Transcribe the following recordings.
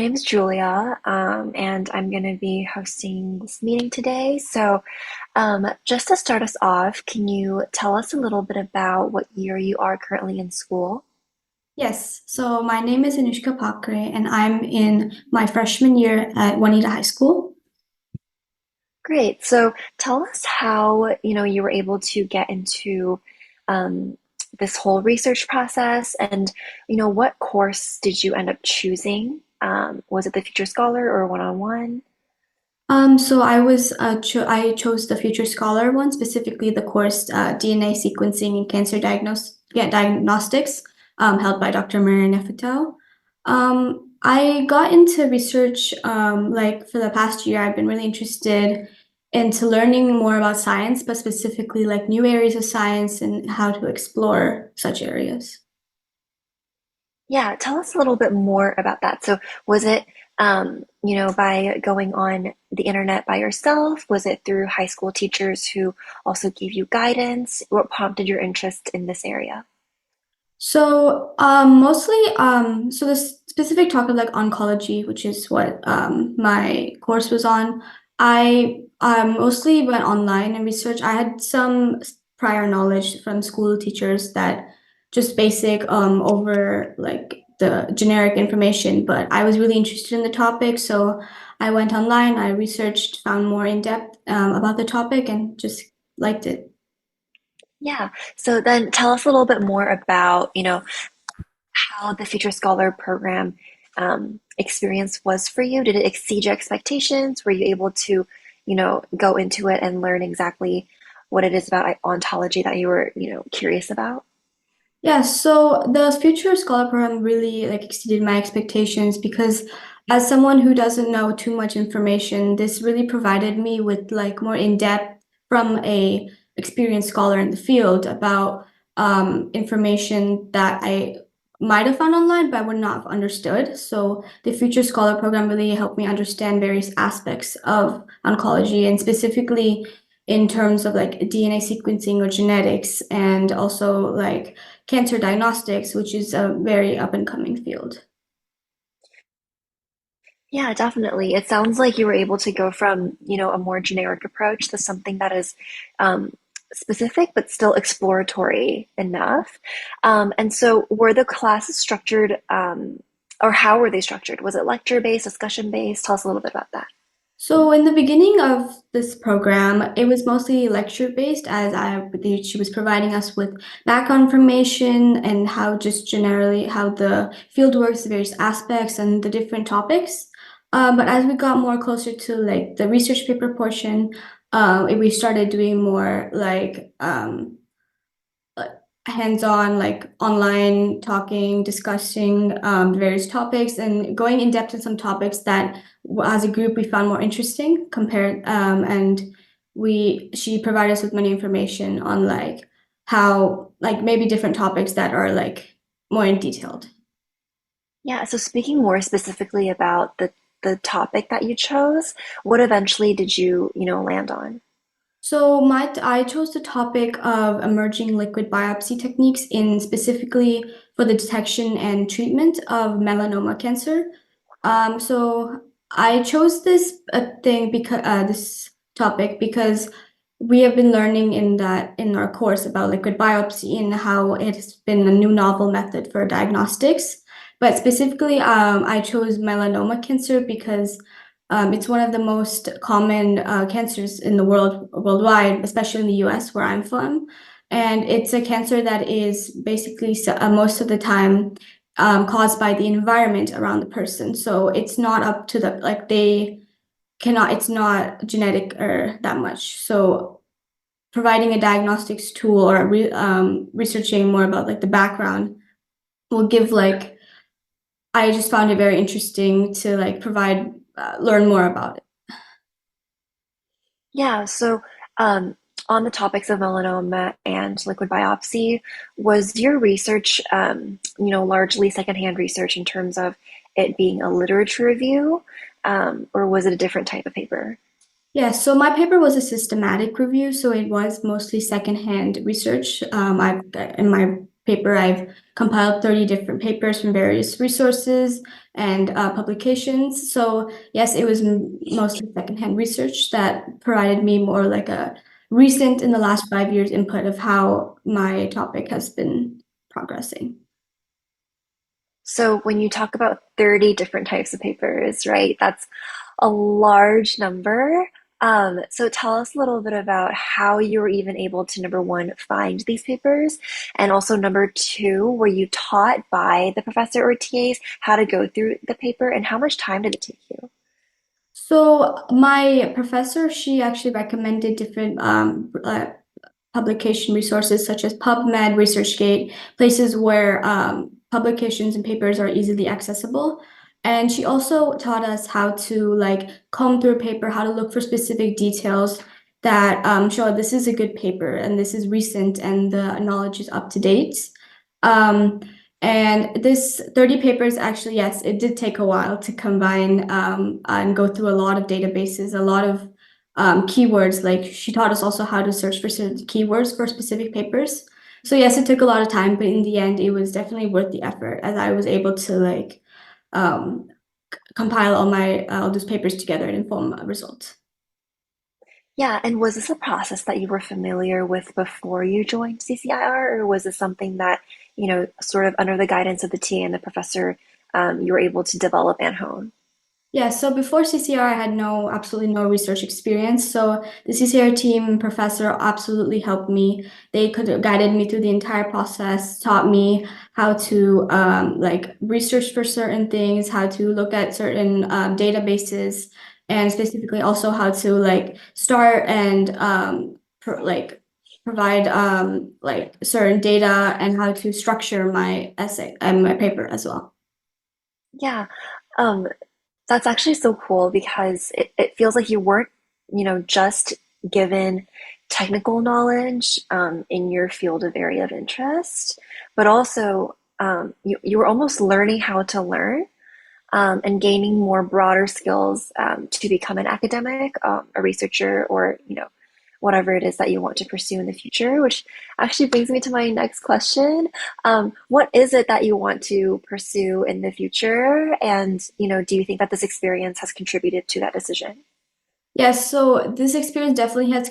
name's Julia, and I'm going to be hosting this meeting today. Just to start us off, can you tell us a little bit about what year you are currently in school? Yes, so my name is Anushka Pakhare, and I'm in my freshman year at Juanita High School. Great. So, tell us how, you were able to get into um, this whole research process and, what course did you end up choosing? Was it the Future Scholar or one-on-one? So I chose the Future Scholar one, specifically the course DNA sequencing and cancer diagnostics, held by Dr. Maria Nefetel. I got into research like for the past year. I've been really interested into learning more about science, but specifically like new areas of science and how to explore such areas. Yeah, tell us a little bit more about that. So, was it, by going on the internet by yourself? Was it through high school teachers who also gave you guidance? What prompted your interest in this area? So, mostly, so the specific topic like oncology, which is what my course was on, I mostly went online and research. I had some prior knowledge from school teachers that just basic over like the generic information, but I was really interested in the topic, so I went online, I researched, found more in depth about the topic, and just liked it. Yeah. So then tell us a little bit more about, how the Future Scholar program experience was for you. Did it exceed your expectations? Were you able to, go into it and learn exactly what it is about ontology that you were, curious about? Yeah, so the Future Scholar program really like exceeded my expectations because as someone who doesn't know too much information, this really provided me with like more in-depth from a experienced scholar in the field about information that I might have found online but would not have understood. So the Future Scholar program really helped me understand various aspects of oncology and specifically in terms of like DNA sequencing or genetics and also like cancer diagnostics, which is a very up and coming field. Yeah, definitely. It sounds like you were able to go from, a more generic approach to something that is um, specific but still exploratory enough. And so, were the classes structured, or how were they structured? Was it lecture based, discussion based? Tell us a little bit about that. So in the beginning of this program, it was mostly lecture based as she was providing us with background information and how just generally how the field works, the various aspects and the different topics. But as we got more closer to like the research paper portion, we started doing more like hands-on, like online talking, discussing various topics, and going in depth in some topics that, as a group, we found more interesting. Compared, and we she provided us with many information on like how like maybe different topics that are like more in detailed. Yeah, so speaking more specifically about the topic that you chose, what eventually did you, land on? So I chose the topic of emerging liquid biopsy techniques in specifically for the detection and treatment of melanoma cancer. So I chose this topic because we have been learning in our course about liquid biopsy and how it has been a new novel method for diagnostics. But specifically, I chose melanoma cancer because it's one of the most common cancers in the worldwide, especially in the US, where I'm from. And it's a cancer that is basically most of the time caused by the environment around the person. So it's not up to the like they cannot. It's not genetic or that much. So providing a diagnostics tool or researching more about like the background will give like I just found it very interesting to like provide learn more about it. Yeah, so on the topics of melanoma and liquid biopsy, was your research, largely secondhand research in terms of it being a literature review, or was it a different type of paper? Yeah, so my paper was a systematic review, so it was mostly secondhand research. I in my paper. I've compiled 30 different papers from various resources and publications. So yes, it was mostly secondhand research that provided me more like a recent in the last 5 years input of how my topic has been progressing. So when you talk about 30 different types of papers, right, that's a large number. So tell us a little bit about how you were even able to, number one, find these papers, and also number two, were you taught by the professor or TAs how to go through the paper, and how much time did it take you? So my professor, she actually recommended different publication resources such as PubMed, ResearchGate, places where publications and papers are easily accessible. And she also taught us how to like comb through a paper, how to look for specific details that show this is a good paper and this is recent and the knowledge is up to date. Um, and this 30 papers, actually, yes, it did take a while to combine and go through a lot of databases, a lot of keywords. Like she taught us also how to search for certain keywords for specific papers. So yes, it took a lot of time, but in the end, it was definitely worth the effort as I was able to like um, compile all those papers together and inform a result. Yeah, and was this a process that you were familiar with before you joined CCIR, or was this something that, sort of under the guidance of the TA and the professor, you were able to develop and hone? Yeah, so before CCR, I had absolutely no research experience. So the CCR team professor absolutely helped me. They could have guided me through the entire process, taught me how to like research for certain things, how to look at certain databases, and specifically also how to like start and provide like certain data and how to structure my essay and my paper as well. Yeah, um, that's actually so cool because it feels like you weren't, just given technical knowledge in your field of area of interest, but also you were almost learning how to learn and gaining more broader skills to become an academic, a researcher, or whatever it is that you want to pursue in the future. Which actually brings me to my next question: what is it that you want to pursue in the future? And do you think that this experience has contributed to that decision? Yes, so this experience definitely has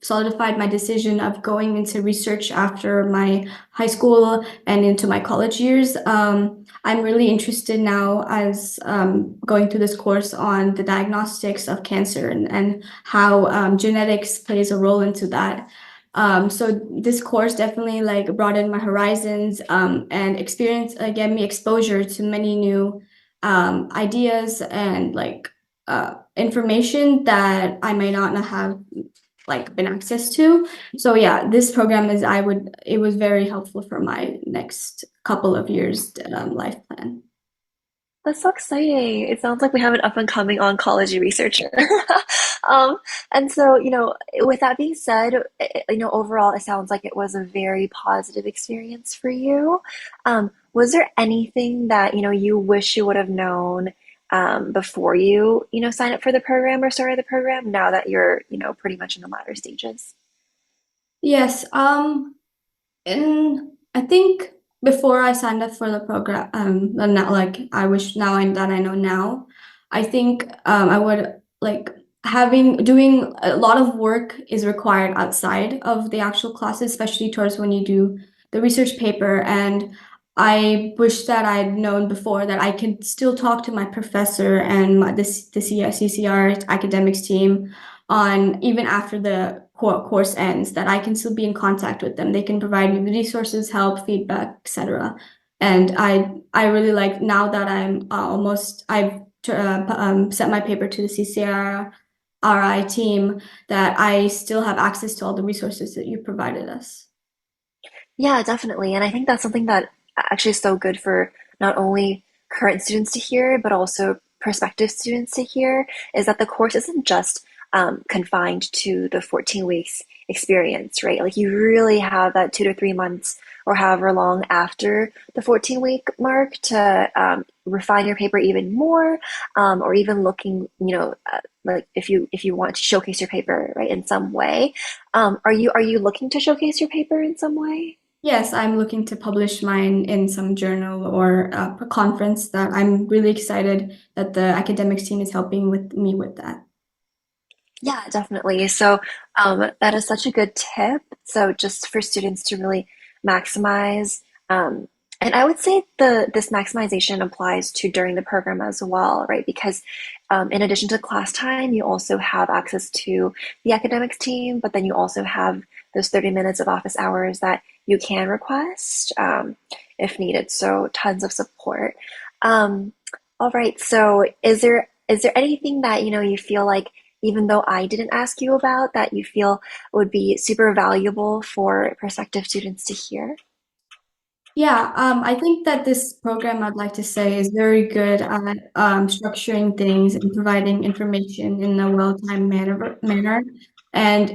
solidified my decision of going into research after my high school and into my college years. I'm really interested now as going through this course on the diagnostics of cancer and how genetics plays a role into that. So this course definitely like broadened my horizons and experience gave me exposure to many new ideas and like information that I may not have like been access to. So yeah, this program it was very helpful for my next couple of years life plan. That's so exciting. It sounds like we have an up and coming oncology researcher. Um, and so, with that being said, overall, it sounds like it was a very positive experience for you. Was there anything that, you wish you would have known before you, sign up for the program or started the program, now that you're, pretty much in the latter stages? Yes, and I think before I signed up for the program, and not like I wish now I that I know now, I think I would like having doing a lot of work is required outside of the actual classes, especially towards when you do the research paper. And I wish that I'd known before that I could still talk to my professor and the CCR academics team on even after the course ends, that I can still be in contact with them. They can provide me with resources, help, feedback, etc. And I really like now that I've sent my paper to the CCIR RI team, that I still have access to all the resources that you provided us. Yeah, definitely. And I think that's something that actually is so good for not only current students to hear, but also prospective students to hear, is that the course isn't just confined to the 14 weeks experience, right? Like you really have that 2 to 3 months or however long after the 14-week mark to refine your paper even more, or even looking, like if you want to showcase your paper, right, in some way. Are you looking to showcase your paper in some way? Yes, I'm looking to publish mine in some journal or a conference that I'm really excited that the academics team is helping with me with that. Yeah, definitely. So that is such a good tip. So just for students to really maximize, um, and I would say this maximization applies to during the program as well, right? Because in addition to class time, you also have access to the academics team, but then you also have those 30 minutes of office hours that you can request if needed. So tons of support. Um, all right. So is there anything that you feel like even though I didn't ask you about that you feel would be super valuable for prospective students to hear? Yeah, I think that this program, I'd like to say, is very good at structuring things and providing information in a well-timed manner. And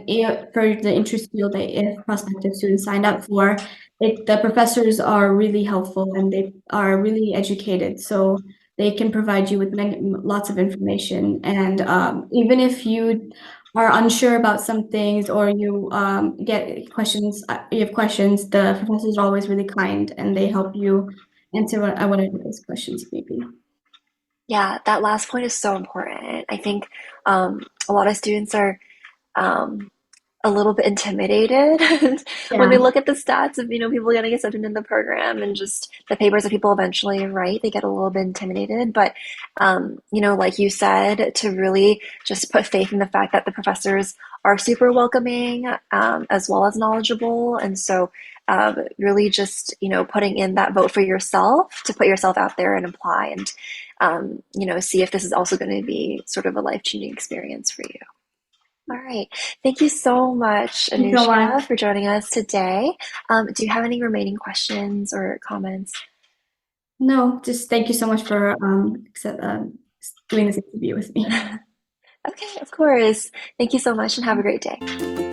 for the interest field that if prospective students signed up for, the professors are really helpful and they are really educated. So they can provide you with lots of information. And even if you are unsure about some things or you you have questions, the professors are always really kind and they help you answer whatever those questions may be. Yeah, that last point is so important. I think a lot of students are um, a little bit intimidated when they Yeah. look at the stats of people getting accepted in the program and just the papers that people eventually write. They get a little bit intimidated, but like you said, to really just put faith in the fact that the professors are super welcoming as well as knowledgeable, and so really just putting in that vote for yourself to put yourself out there and apply and see if this is also going to be sort of a life-changing experience for you. All right. Thank you so much, Thank you so Anushka, much. for joining us today. Do you have any remaining questions or comments? No, just thank you so much for doing this interview with me. Okay, of course. Thank you so much and have a great day.